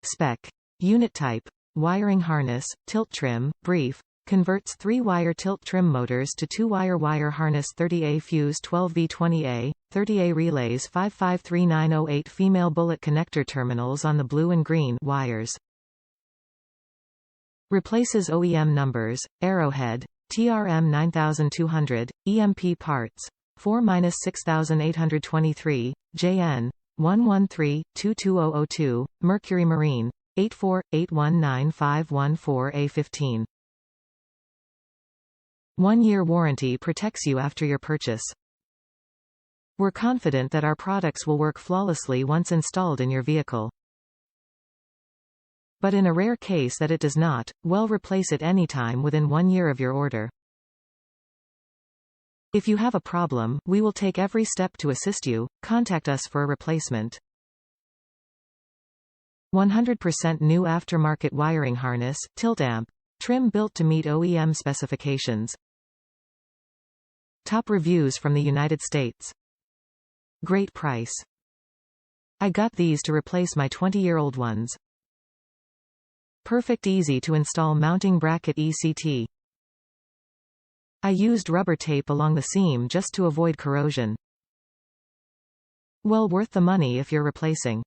Spec. Unit type. Wiring harness, tilt trim, brief. Converts 3-wire tilt trim motors to 2-wire wire harness 30A fuse 12V20A, 30A relays 553908 female bullet connector terminals on the blue and green wires. Replaces OEM numbers, Arrowhead, TRM 9200, EMP parts, 4-6823, JN, 113-22002, Mercury Marine, 84-819514A15. 1-year warranty protects you after your purchase. We're confident that our products will work flawlessly once installed in your vehicle. But in a rare case that it does not, well, replace it anytime within 1 year of your order. If you have a problem, we will take every step to assist you. Contact us for a replacement. 100% new aftermarket wiring harness, tilt amp. Trim built to meet OEM specifications. Top reviews from the United States. Great price. I got these to replace my 20-year-old ones. Perfect, easy to install mounting bracket ECT. I used rubber tape along the seam just to avoid corrosion. Well worth the money if you're replacing.